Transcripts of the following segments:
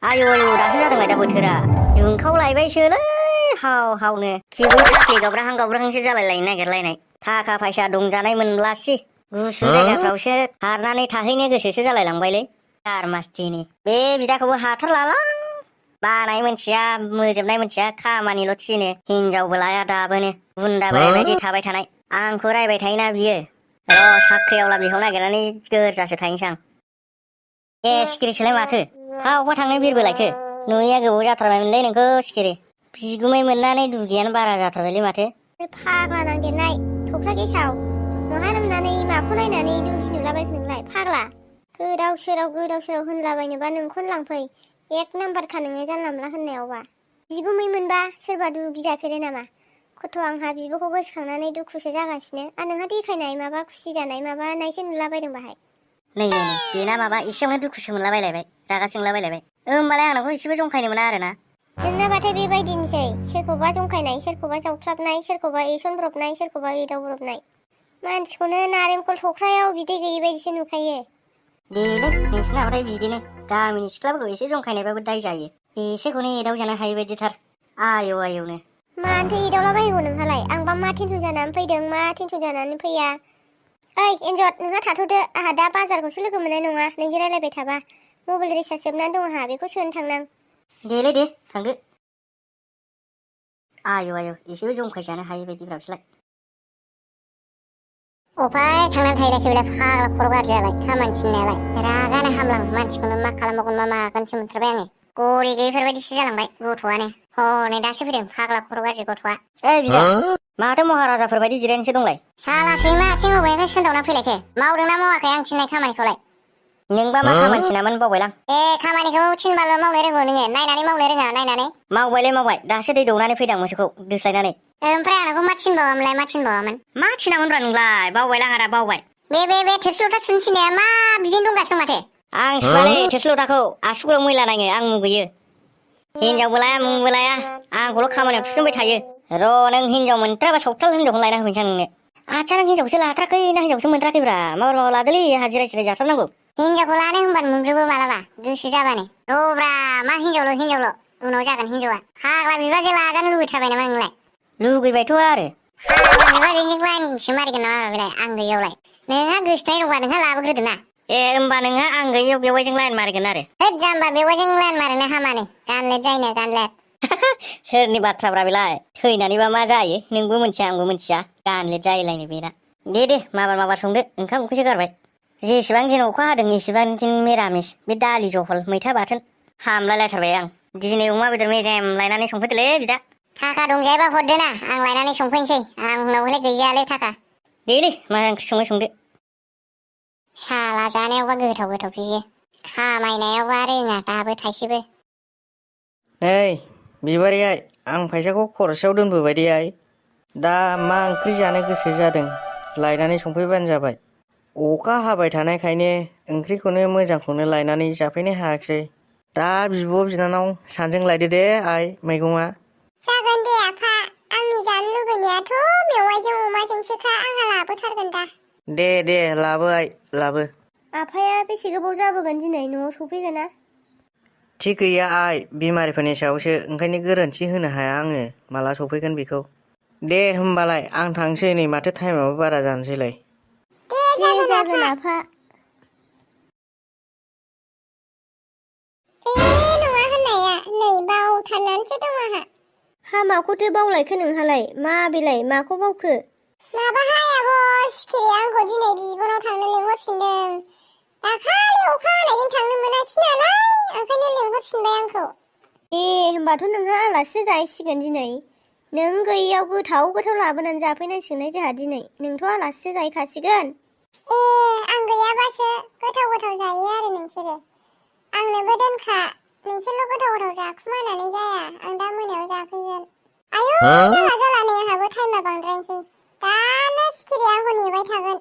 आयु आयु दासो जादोंलाय दा बोथोरा दुंखावलायबायसोलै हाव हावनो खिबु खाख्लि गावब्राहांसो जालायलायनो नागिरलायनाय थाखा फैसा दंजानाय मोनब्लासि गुसु जायगाफ्रावसो हारनानै थाहैनो गोसोसो जालायलांबायलै जारमासथिनि बे बिदाखौबो हाथारलालां बानाय मोनथिया मोजोबनाय मोनथिया खामानिल' थिनो हिनजावबो लाया दाबोनो बुन्दा बोराय बायदि थाबाय थानाय आंखौ रायबाय थायोना बियो र' साख्रि आवला बिहाव नागिरनानै गोरजासो थाहैनोसै आं ए सिखिरिसोलाय माथो अबा थांनो बिरबोलायखो नुयैया गोबाव जाथारबायमोनलै नोंखौ सिखिरि बिगुमै मोननानै दुगियानो बारा जाथारबायलै माथो फाग्ला नांदेरनाय थख्रा गेसाव नहा रोंनानै माखौ नायनानै दुगि नुलाबायखो नोंलाय फाग्ला गोदाव सोराव होनलाबायनोबा नोंखौनो लांफै एक नाम्बारखा नोङो जानला मोनला होननायावबा बिगुमै मोनबा सोरबा दुगि जाफेरो नामा खथ' आंहा बिब'खौ गोसोखांनानै दुखुसो जागासिनो आरो नोंहा देखायनाय माबा खुसि जानाय माबा नायसो नुलाबायदों बाहाय नै बेना माबा एसेयावनो दुखुसो मोनलाबायलायबाय रागा जोंलाबायलायबाय होमबालाय आंनावखौ एसेबो जंखायनो मोना आरोना नोंनाबाथाय बेबायदिनोसै सोरखौबा जंखायनाय सोरखौबा जावख्लाबनाय सोरखौबा एसनब्रबनाय सोरखौबा एदावब्रबनाय मानसिखौनो नारेंखल थख्रायाव बिदै गैयि बायदिसो नुखायो देलै नोंसिनाबाथाय बिदिनो गामिनि सिख्लाफोरखौ एसे जंखायनायबाबो दाय जायो एसेखौनो एदाव जानो हायै बायदिथार आयौ आयौनो मानोथो एदावलाबायगौ नोंहालाय आंबा मा टेनसन जानानै फैदों मा टेनसन जानानै फैया ओइ एन्जर नोंहा थाथ'दो आंहा दा बाजारखौसो लोगो मोननाय नङा नोंजों रायलायबाय थाबा मबाइल रिसार्ज जोबनानै दं आंहा बेखौ सोनो थांनां देलै दे थांदो आयौ एसेबो जंखायजानो हायै बायदिब्रा बिसोरलाय अफाय थांनानै थाहैलायखो बेलाय फाग्ला खर' गाज्रि जालाय खामानि थिननायालाय रागानो हामलां मानसिखौनो मा खालामबावगोन मा मागोनसो मोनथारबाय आङो गरि गैयिफोरबायदिसो जालांबाय गथ'आनो हनै दासो फैदों फाग्ला खर' गाज्रि गथ'आ ओइ बिदा माथो महाराजाफोर बायदि जिरायनोसो दंलाय साला सैमा आथिं बबेनिफ्राय सोन्दावना फैलायखो मावदोंना मावाखै आं थिननाय खामानिखौलाय नोंबा मा खामानि थिनामोन बावबायलां ए खामानिखौ थिनबाल' मावनो रोंगौ नोङो नायनानै मावनो रोङा नायनानै मावबाय दासो दै दौनानै फैदां मोसौखौ दोस्लायनानै ओमफ्राय आंनावखौ मा थिनबावामोनलाय मा थिनामोनब्रा नोंलाय बावबायलां आदा बावबाय बे थोरसि लथा सुनो थिननाया मा बिदिनो दंगासिनो दं माथो आं सुवालै थोरसि लथाखौ आसुगुराव मैला नाङो आं मुगैयो हिनजावबो लाया मुंबो लाया आंखौल' खामानियाव थुसोमबाय थायो र' नों हिनजाव मोनथाराबा सावथाल हिनजावखौनो लायना होफैनोसै आं नोंनो आदसा नों हिनजावखौसो लाथाराखै ना हिनजावखौसो मोनथाराखैब्रा माबा लादोलै हाजिरा जाथारनांगौ हिनजावखौ लानो होनबानो मोनजोबो मालाबा गोसो जाबानो र'ब्रा मा हिनजावल' उनाव जागोन हिनजावा फाग्ला बिबाजै लाजानो लुबैथारबाय नामा नोंलाय लुगैबायथ' आरो फाग्ला बिबाजैजों लाइनसो मारिगोन नामा बेलाय आं गैयावलाय नोंहा गोसोथाय दंबा नोंहा लाबोग्रोदो ना ए होमबा नोंहा आं गैयियाव बेवाइजों लाइन मारिगोन आरो होद जाम्बा बेवाइजों लाइन मारिनो हामानो गानलेट जायोनो गानलेट सोरनि बाथ्राब्रा बेलाय थैनानैबा मा जायो नोंबो मोनथिया आंबो मोनथिया गानलेट जायोलायनो बेना दे माबार संदो ओंखाम ओंख्रिसो गारबाय जेसेबां दिन अखा हादों एसेबां दिन मिरामिस बे दालि जहल मैथा बाथोन हामलायलायथारबाय आं दिनै अमा बेदर मेजेम लायनानै संफैदोलै बिदा थाखा दंजायोबा हरदो ना आं लायनानै संफैनोसै आंनावलाय गैयालै थाखा देलै मा ओंख्रि संदो साला जानायावबा गोथाव बियो खामायनायावबा रोङा दाबो थाइसेबो नै बिबारि आइ आं फैसाखौ खरसायाव दोनबोबाय दे आइ दा मा ओंख्रि जानो गोसो जादों लायनानै संफैबानो जाबाय अखा हाबाय थानायखायनो ओंख्रिखौनो मोजांखौनो लायनानै जाफैनो हायाखिसै दा बिब' बिनानाव सानैजों लायदो दे आइ मैगङा जागोन दे आफा आंनि जानो लुबैनायाथ' मेवाइजों अमाजोंसोखा आंहा लाबोथारगोन दा दे लाबो आइ लाबो आफाया बेसे गोबाव जाबोगोन दिनै न'आव सफैगोन ना थिग गैया आइ बेमारिफोरनि सायावसो ओंखायनो गोरोन्थि होनो हाया आङो माला सफैगोन बेखौ दे होमबालाय आं थांसै नै माथो टाइमाबो बारा जानोसैलाय दे जागोन आफा नङा होननाया नै बावथारनानैसो दं आंहा माखौथो बावलायखो नोंहालाय मा बेलाय माखौ बावखो माबाहाय आब' सिखिरिया आंखौ दिनै बिब'नाव थांनो लिंहरफिनदों दाखालि अखा हानायजों थांनो मोनाखिसै नालाय ओंखायनो लिंहरफिनबाय आंखौ होमबाथ' नोंहा आलासि जाहैसिगोन दिनै नों गैयियाव गोथाव लाबोनानै जाफैनांसिगोन जोंहा दिनै नोंथ' आलासिसो जाहैखासिगोन आं गैयाबासो गोथाव जायो आरो नोंसोरो आंनोबो दोनखा नोंसोरल' गोथाव जाखुमानानै जाया आं दा मोनायाव जाफैगोन आयौ जाला नै आंहाबो टाइमा बांद्रायसै दानो सिखिरिया आंखौ नेबाय थागोन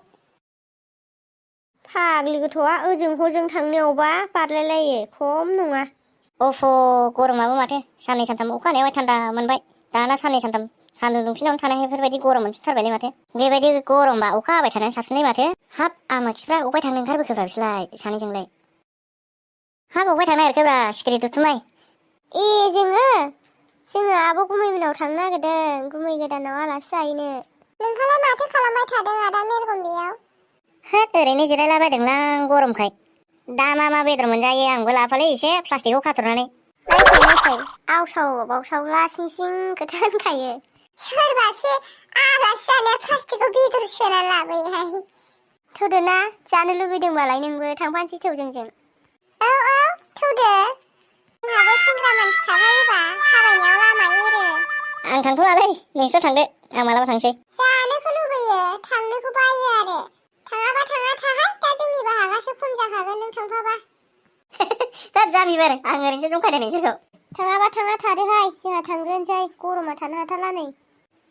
फाग्लि गथ'आ ओजों हजों थांनायावबा बारलायलायो खम नङा अफ' गरमाबो माथो साननै सानथाम अखा हानायाव थान्दा मोनबाय दाना साननै सानथाम सान्दुं दुंफिनावनो थानो हायैफोरबायदि गरम मोनफिनथारबायलै माथो बेबायदि गरमबा अखा हाबाय थानानै साबसिनलै माथो हाब आमोखिफ्रा अबाय थांनो ओंखारबोखोब्रा बिसोरलाय सानैजोंलाय हा बबावहाय थांनो नागिरखोब्रा सिखिरि दुथुमाय? जोङो आब' गुमैमोनाव थांनो नागिरदों गुमै गोदानाव आलासि जाहैनो। नोंहालाय माथो खालामबाय थादों आदा मेरगमबियाव? होद ओरैनो जिरायलाबायदोंलां गरमखाय। दा मा बेदर मोनजायो आंबो लाफालै एसे प्लास्टिकआव खाथुरनानै। नायसाय आवसाव बावसाव लासिं सिं खोथा होनखायो। सोरबाखि आलासि जानाया प्लास्टिकआव बेदर सोना लाबोयोहाय। थौदो ना जानो लुबैदोंबालाय नोंबो थांफानोसै थौ जोंजों। औ थौदो। जोंहाबो सेंग्रा मानसि थाफायोबा थाबायनायाव लामा एरो। आं थांथ'लालै नोंसोर थांदो आं मालाबा थांसै। जानोखौ लुबैयो थांनोखौ बायो आरो। थाङाबा थाङा थाहाय दा जोंनि बाहागासो खम जाखागोन नों थांफाबा। दा जामिबार आं ओरैनोसो जंखायदों नोंसोरखौ। थाङाबा थाङा थादोहाय जोंहा थांग्रोनोसै गरमा थानो हाथारला नै।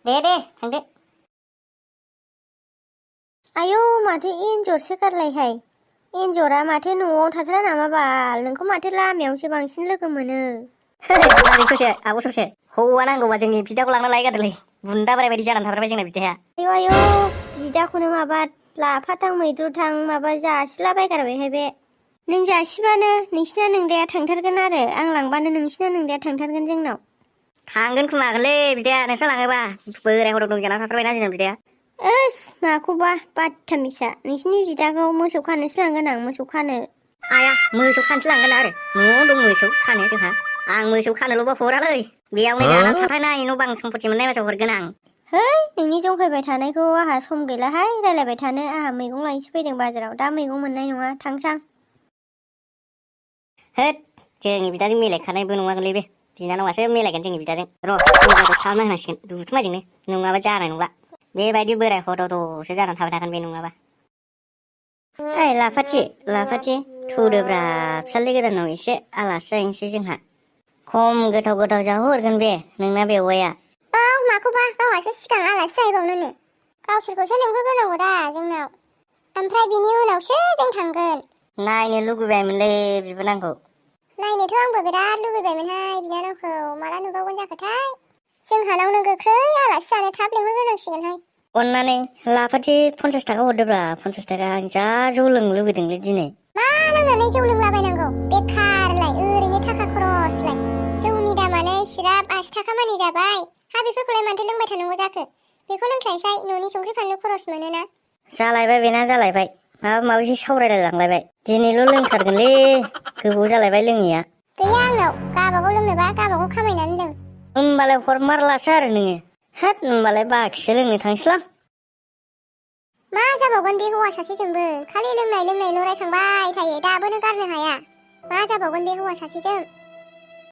दे थांदो। आयौ माथो एन्जरसो गारलायहाय। एन्जरा माथो न'आव थाथारा नामा बाल नोंखौ माथो लामायावसो बांसिन लोगो मोनो। माबे ससे आब' ससे हौवा नांगौबा जोंनि बिदाखौ लांना लायगारदोलै बुन्दा बोराय बायदि जानानै थाथारबाय जोंना बिदाया। आयौ बिदाखौनो माबा लाफाथां मैद्रुथां माबा जासिलाबायगारबायहाय बे। नों जासिबानो नोंसिना नोंदाया थांथारगोन आरो आं लांबानो नोंसिना नोंदाया थांथारगोन जोंनाव। थांगोन खोमागोनलै बिदाया नोंसोर लाङोबा बोराय हदब दं जाना थाथारबायना जोंना बिदाया। माखौबा बादथामिसा नोंसिनि बिदाखौ मोसौ खानोसो लांगोन आं मोसौ खानो। आया मोसौ खानोसो लांगोन आरो न'आव दं मोसौ खानो जोंहा। आं मोसौ खानोल'बा हरालै बेयावनो जानानै थाथारनाय न' बां सम्पति मोननाय मासाव हरगोन आं। है नोंनि जंखायबाय थानायखौ आंहा सम गैलाहाय रायलायबाय थानो आंहा मैगं लायनोसो फैदों बाजाराव दा मैगं मोननाय नङा थांसां। होद जोंनि बिदाजों मिलायखानायबो नङागोनलै बे बिनानावासो मिलायगोन जोंनि बिदाजों र' जगाजग खालामना होनांसिगोन दुथुमाजोंनो नङाबा जानाय नंला बेबायदि बोराय हद'द'सो जानानै थाबाय थागोन बे नङाबा। ओइ लाफाथि थौदोब्रा फिसाज्ला गोदानाव एसे आलासि जाहैनोसै जोंहा। खम गोथाव जाहोहरगोन बे नोंना बेवाइया। औ माखौबा गावहासो सिगां आलासि जाहैबावनोनो गावसोरखौसो लेंहरग्रोनांगौ दा जोंनाव ओमफ्राय बिनि उनावसो जों थांगोन। नायनो लुगैबायमोनलै बिबोनांखौ। नायनोथ' आंबो बिराद लुगैबायमोनहाय बिनानावखौ माला नुबावगोन जाखोथाय। जोंहानावनो गोख्रै आलासि जानो थाब लेंहरग्रोनांसिगोनहाय। अननानै लाफाथि 50 थाखा हरदोब्रा 50 थाखा आं जा जौ लोंनो लुगैदोंलै दिनै। मा नांनानै जौ लोंलाबायनांगौ बेखारलाय ओरैनो थाखा खरसलाय। जौनि दामानो इसिराब 80 थाखा मानि जाबाय हा बेफोरखौलाय माथो लोंबाय थानांगौ जाखो। बेखौ लोंस्लायस्लाय न'नि संख्रि फानलु खरस मोनोना। जालायबाय बेना जालायबाय माबा माबिसो सावरायलायलांलायबाय दिनैल' लोंथारगोनलै गोबाव जालायबाय लोङैया। गैया आंनाव गाबागाव लोंनोबा गाबागाव खामायनानै लों। होमबालाय हरमारलासो आरो नोङो होद होमबालाय बाखिसो लोंनो थांसैलां। मा जाबावगोन बे हौवा सासेजोंबो खालि लोंनायल' रायखांबाय थायो दाबोनो गारनो हाया। मा जाबावगोन बे हौवा सासेजों।